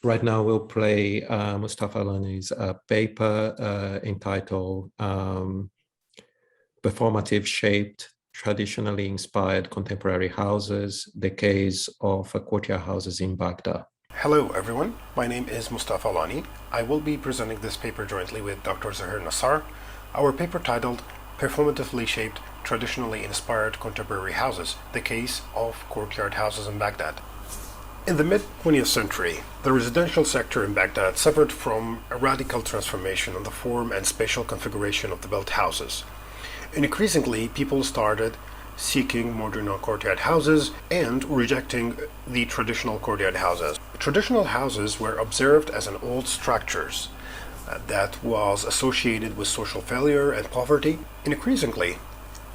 Right now, we'll play Mostafa Alani's paper entitled Performative Shaped, Traditionally Inspired Contemporary Houses, the Case of Courtyard Houses in Baghdad. Hello everyone, my name is Mostafa Alani. I will be presenting this paper jointly with Dr. Zuhair Nasar. Our paper titled Performatively Shaped, Traditionally Inspired Contemporary Houses, the Case of Courtyard Houses in Baghdad. In the mid-20th century, the residential sector in Baghdad suffered from a radical transformation in the form and spatial configuration of the built houses. Increasingly, people started seeking modern courtyard houses and rejecting the traditional courtyard houses. Traditional houses were observed as an old structures that was associated with social failure and poverty. Increasingly,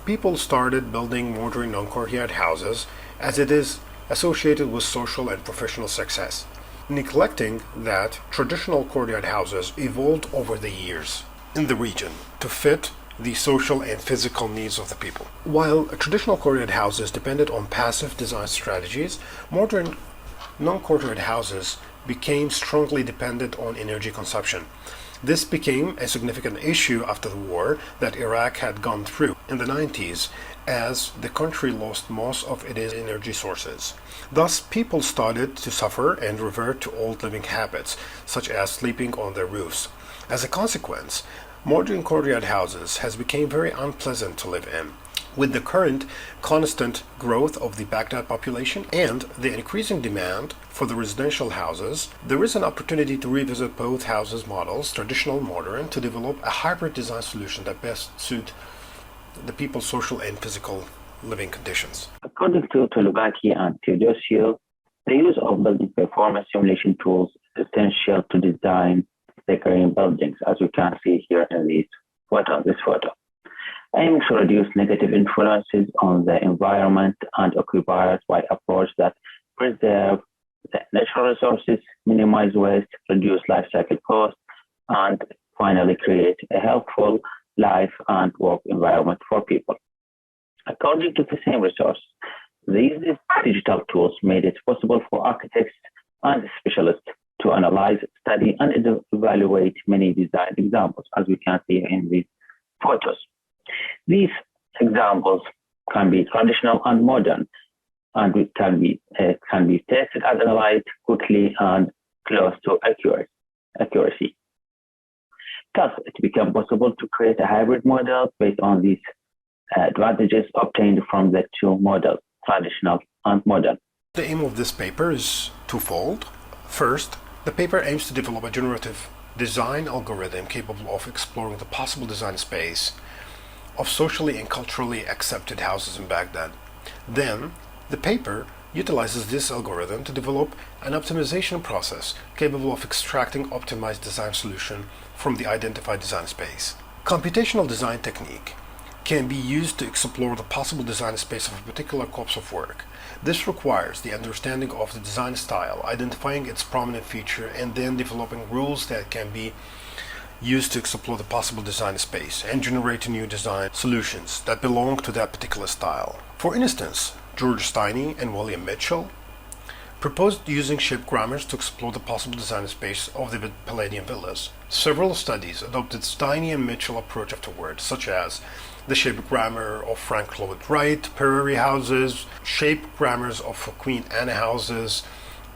people started building modern non-courtyard houses as it is associated with social and professional success, neglecting that traditional courtyard houses evolved over the years in the region to fit the social and physical needs of the people. While traditional courtyard houses depended on passive design strategies, modern non-courtyard houses became strongly dependent on energy consumption. This became a significant issue after the war that Iraq had gone through in the 90s, as the country lost most of its energy sources. Thus, people started to suffer and revert to old living habits, such as sleeping on their roofs. As a consequence, modern courtyard houses has become very unpleasant to live in. With the current constant growth of the Baghdad population and the increasing demand for the residential houses, there is an opportunity to revisit both houses models, traditional and modern, to develop a hybrid design solution that best suit the people's social and physical living conditions. According to Lubaki and Theodosio, the use of building performance simulation tools is essential to design green buildings, as we can see here in this photo, aiming to reduce negative influences on the environment and occupiers by approach that preserve the natural resources, minimize waste, reduce life cycle costs, and finally create a healthful life and work environment for people. According to the same resource, these digital tools made it possible for architects and specialists to analyze, study, and evaluate many design examples, as we can see in these photos. These examples can be traditional and modern, and it can be tested and analyzed quickly and close to accuracy. Thus, it became possible to create a hybrid model based on these advantages obtained from the two models, traditional and modern. The aim of this paper is twofold. First, the paper aims to develop a generative design algorithm capable of exploring the possible design space of socially and culturally accepted houses in Baghdad. Then, the paper utilizes this algorithm to develop an optimization process capable of extracting optimized design solution from the identified design space. Computational design technique can be used to explore the possible design space of a particular corpus of work. This requires the understanding of the design style, identifying its prominent feature, and then developing rules that can be used to explore the possible design space and generate new design solutions that belong to that particular style. For instance, George Steiny and William Mitchell proposed using shape grammars to explore the possible design space of the Palladian villas. Several studies adopted Steiny and Mitchell approach afterwards, such as the shape grammar of Frank Lloyd Wright Prairie houses, shape grammars of Queen Anne houses,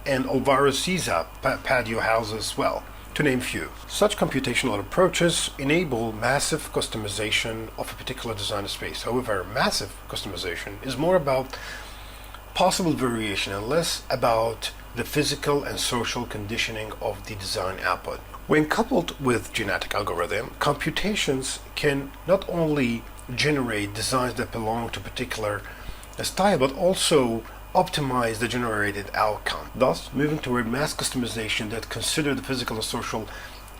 and Alvaro Siza patio houses as well, to name few. Such computational approaches enable massive customization of a particular design space. However, massive customization is more about possible variation and less about the physical and social conditioning of the design output. When coupled with genetic algorithm, computations can not only generate designs that belong to a particular style, but also optimize the generated outcome, thus moving toward mass customization that consider the physical and social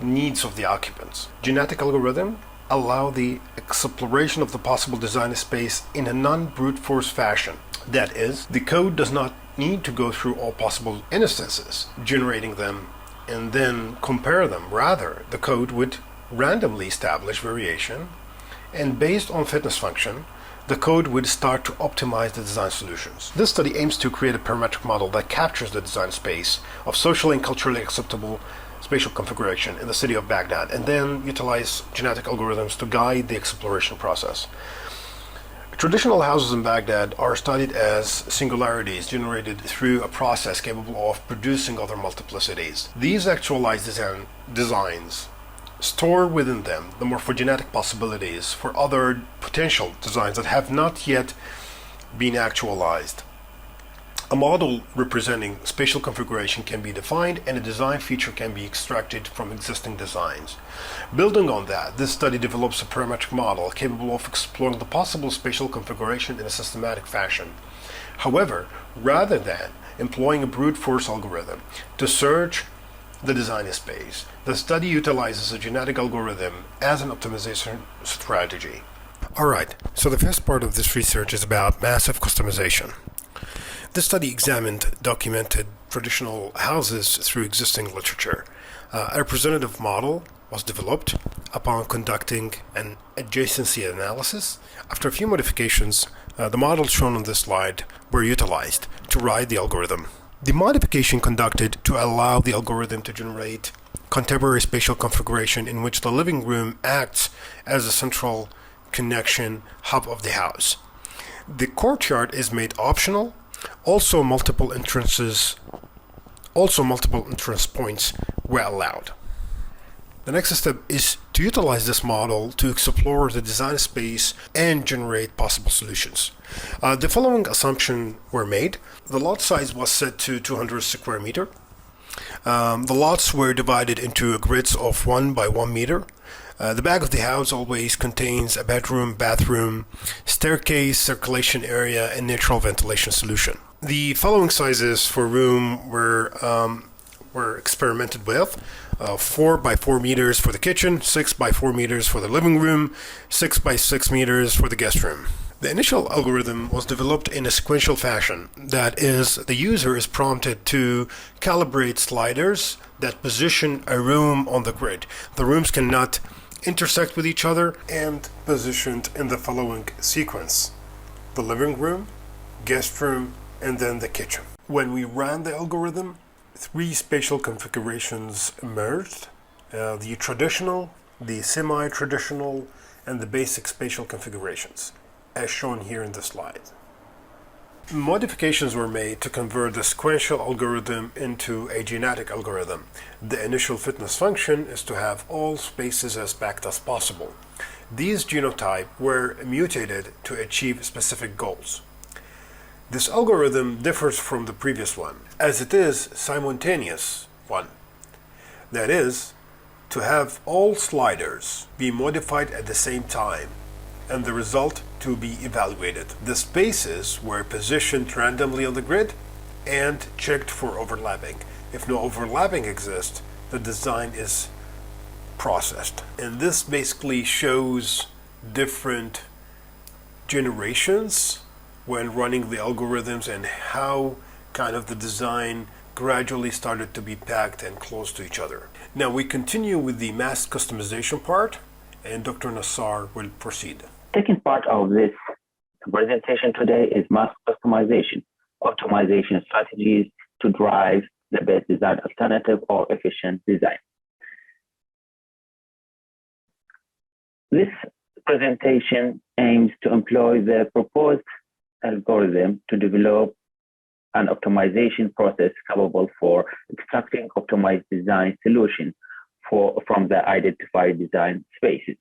needs of the occupants. Genetic algorithms allow the exploration of the possible design space in a non-brute force fashion. That is, the code does not need to go through all possible instances, generating them and then compare them. Rather, the code would randomly establish variation, and based on fitness function, the code would start to optimize the design solutions. This study aims to create a parametric model that captures the design space of socially and culturally acceptable spatial configuration in the city of Baghdad, and then utilize genetic algorithms to guide the exploration process. Traditional houses in Baghdad are studied as singularities generated through a process capable of producing other multiplicities. These actualized designs store within them the morphogenetic possibilities for other potential designs that have not yet been actualized. A model representing spatial configuration can be defined, and a design feature can be extracted from existing designs. Building on that, this study develops a parametric model capable of exploring the possible spatial configuration in a systematic fashion. However, rather than employing a brute force algorithm to search the design space, the study utilizes a genetic algorithm as an optimization strategy. Alright, so the first part of this research is about massive customization. This study examined documented traditional houses through existing literature. A representative model was developed upon conducting an adjacency analysis. After a few modifications, the models shown on this slide were utilized to ride the algorithm. The modification conducted to allow the algorithm to generate contemporary spatial configuration in which the living room acts as a central connection hub of the house. The courtyard is made optional. Also multiple entrance points were allowed. The next step is to utilize this model to explore the design space and generate possible solutions. The following assumptions were made. The lot size was set to 200 square meter. The lots were divided into grids of 1 by 1 meter. The back of the house always contains a bedroom, bathroom, staircase, circulation area, and natural ventilation solution. The following sizes for room were experimented with. 4 by 4 meters for the kitchen, 6 by 4 meters for the living room, 6 by 6 meters for the guest room. The initial algorithm was developed in a sequential fashion. That is, the user is prompted to calibrate sliders that position a room on the grid. The rooms cannot intersect with each other and positioned in the following sequence: the living room, guest room, and then the kitchen. When we ran the algorithm, 3 spatial configurations emerged: the traditional, the semi-traditional, and the basic spatial configurations, as shown here in the slide. Modifications were made to convert the sequential algorithm into a genetic algorithm. The initial fitness function is to have all spaces as packed as possible. These genotypes were mutated to achieve specific goals. This algorithm differs from the previous one, as it is simultaneous one. That is, to have all sliders be modified at the same time, and the result to be evaluated. The spaces were positioned randomly on the grid and checked for overlapping. If no overlapping exists, the design is processed. And this basically shows different generations when running the algorithms and how kind of the design gradually started to be packed and close to each other. Now we continue with the mass customization part, and Dr. Nasar will proceed. Second part of this presentation today is mass customization, optimization strategies to drive the best design alternative or efficient design. This presentation aims to employ the proposed algorithm to develop an optimization process capable for extracting optimized design solutions from the identified design spaces.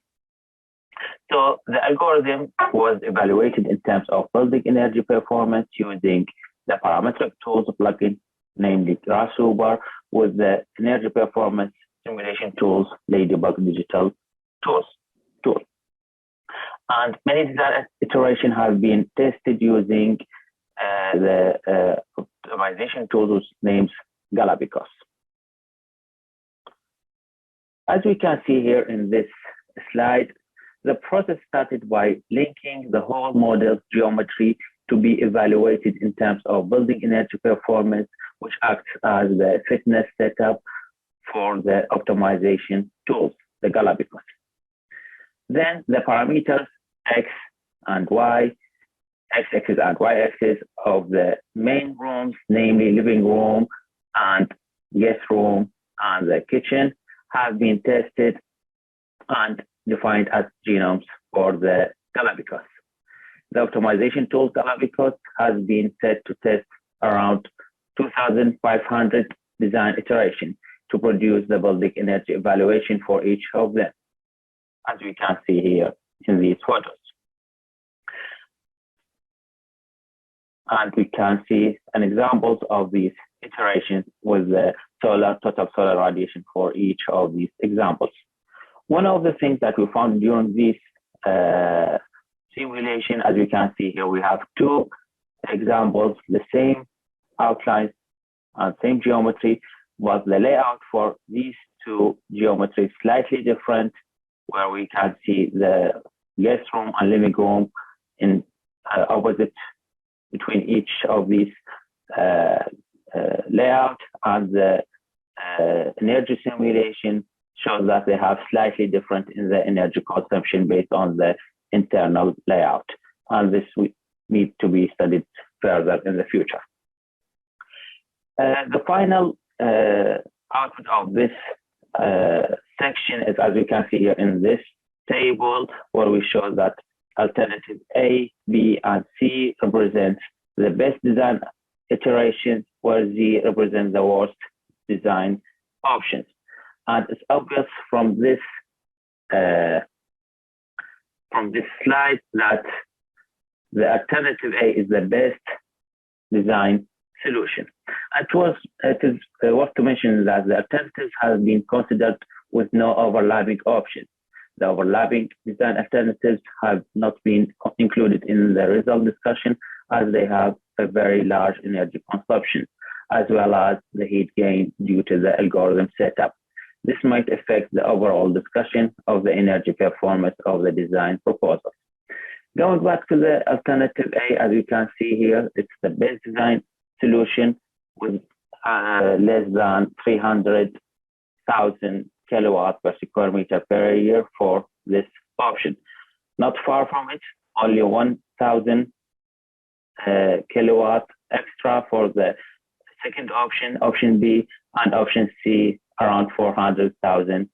So the algorithm was evaluated in terms of building energy performance using the parametric tools plugin, namely Grasshopper, with the energy performance simulation tools, Ladybug Digital tool. And many design iterations have been tested using the optimization tools named Galapagos. As we can see here in this slide, the process started by linking the whole model geometry to be evaluated in terms of building energy performance, which acts as the fitness setup for the optimization tools, the Galapagos. Then the parameters X and Y, x-axis and y-axis of the main rooms, namely living room and guest room and the kitchen, have been tested and defined as genomes for the Galapagos. The optimization tool Galapagos has been set to test around 2,500 design iterations to produce the building energy evaluation for each of them, as we can see here in these photos. And we can see an examples of these iterations with the total solar radiation for each of these examples. One of the things that we found during this simulation, as we can see here, we have two examples, the same outlines and same geometry, but the layout for these two geometries slightly different, where we can see the guest room and living room in opposite between each of these layout, and the energy simulation shows that they have slightly different in the energy consumption based on the internal layout, and this will need to be studied further in the future. The final output of this section is, as we can see here in this table, where we show that alternative A, B, and C represent the best design iterations, where Z represents the worst design options. And it's obvious from this slide that the alternative A is the best design solution. It is worth to mention that the alternatives have been considered with no overlapping options. The overlapping design alternatives have not been included in the result discussion, as they have a very large energy consumption, as well as the heat gain due to the algorithm setup. This might affect the overall discussion of the energy performance of the design proposal. Going back to the alternative A, as you can see here, it's the best design solution with less than 300,000 kilowatts per square meter per year for this option. Not far from it, only 1,000 kilowatt extra for the second option, option B, and option C around 400,000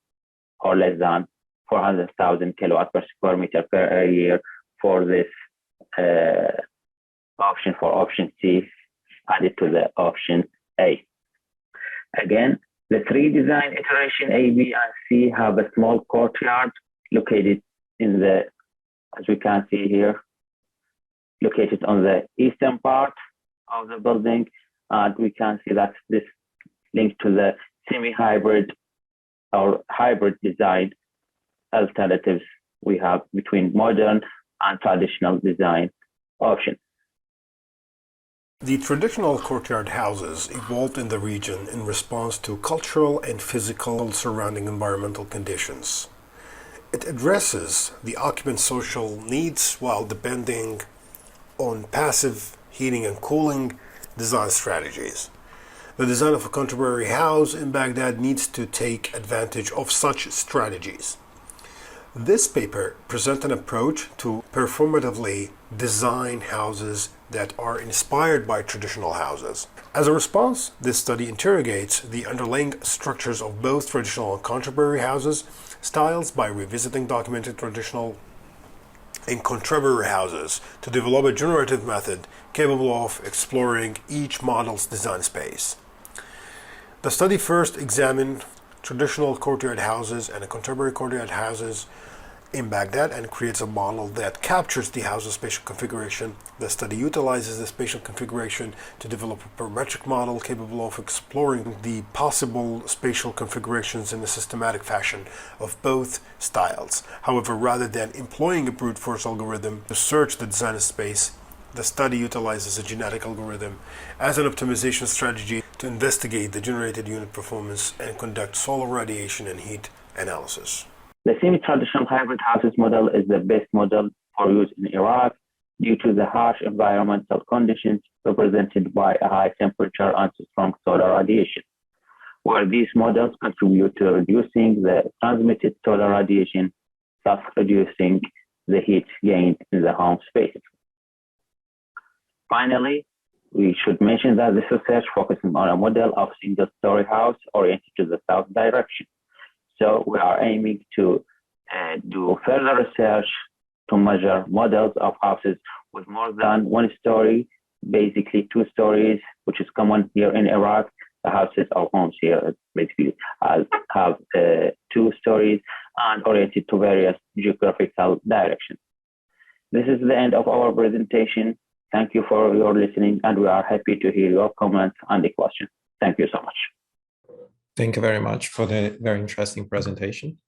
or less than 400,000 kilowatts per square meter per year for this option, for option C added to the option A. Again, the three design iteration A, B, and C have a small courtyard located in the, as we can see here, located on the eastern part of the building, and we can see that this linked to the semi-hybrid or hybrid design alternatives we have between modern and traditional design options. The traditional courtyard houses evolved in the region in response to cultural and physical surrounding environmental conditions. It addresses the occupant's social needs while depending on passive heating and cooling design strategies. The design of a contemporary house in Baghdad needs to take advantage of such strategies. This paper presents an approach to performatively design houses that are inspired by traditional houses. As a response, this study interrogates the underlying structures of both traditional and contemporary houses styles by revisiting documented traditional and contemporary houses to develop a generative method capable of exploring each model's design space. The study first examined traditional courtyard houses and contemporary courtyard houses in Baghdad and creates a model that captures the house's spatial configuration. The study utilizes the spatial configuration to develop a parametric model capable of exploring the possible spatial configurations in a systematic fashion of both styles. However, rather than employing a brute force algorithm to search the design space, the study utilizes a genetic algorithm as an optimization strategy to investigate the generated unit performance and conduct solar radiation and heat analysis. The semi-traditional hybrid houses model is the best model for use in Iraq due to the harsh environmental conditions represented by a high temperature and strong solar radiation, where these models contribute to reducing the transmitted solar radiation, thus reducing the heat gained in the home spaces. Finally, we should mention that this research focuses on a model of single-story house oriented to the south direction. So we are aiming to do further research to measure models of houses with more than one story, basically 2 stories, which is common here in Iraq. The houses or homes here basically have 2 stories and oriented to various geographical directions. This is the end of our presentation. Thank you for your listening, and we are happy to hear your comments and the questions. Thank you so much. Thank you very much for the very interesting presentation.